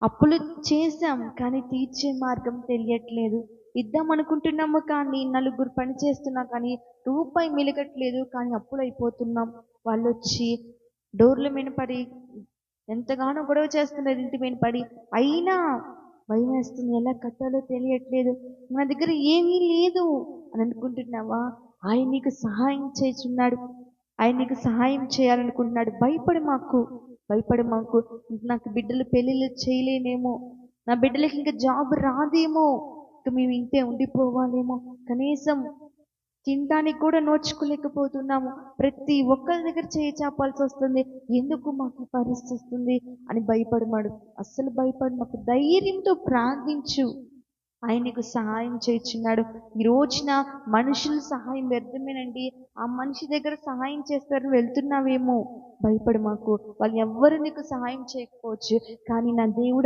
అప్పులు చేసాం కానీ తీర్చే మార్గం తెలియట్లేదు. ఇద్దాం అనుకుంటున్నాము కానీ నలుగురు పని చేస్తున్నా కానీ రూపాయి మిలగట్లేదు. కానీ అప్పులైపోతున్నాం. వాళ్ళొచ్చి డోర్ల మీద పడి ఎంతగానో గొడవ చేస్తున్నారు ఇంటి మీద పడి. అయినా భయమేస్తుంది. ఎలా కట్టాలో తెలియట్లేదు. మన దగ్గర ఏమీ లేదు అని అనుకుంటున్నావా? ఆయన నీకు సహాయం చేయుచున్నాడు. ఆయన నీకు సహాయం చేయాలనుకుంటున్నాడు. భయపడి మాకు నాకు బిడ్డలు పెళ్ళిళ్ళు చేయలేనేమో, నా బిడ్డలకి ఇంకా జాబ్ రాదేమో, ఇక మేము ఇంతే ఉండిపోవాలేమో, కనీసం తినడానికి కూడా నోచుకోలేకపోతున్నాము, ప్రతి ఒక్కరి దగ్గర చేయి చాపాల్సి వస్తుంది, ఎందుకు మాకు ఈ పరిస్థితి వస్తుంది అని భయపడమాడు. అస్సలు భయపడు, మాకు ధైర్యంతో ప్రార్థించు. ఆయన నీకు సహాయం చేయుచున్నాడు. ఈ రోజున మనుషుల సహాయం వ్యర్థమేనండి. ఆ మనిషి దగ్గర సహాయం చేస్తారని వెళ్తున్నావేమో, భయపడు మాకు. వాళ్ళు ఎవ్వరు నీకు సహాయం చేయకపోవచ్చు, కానీ నా దేవుడు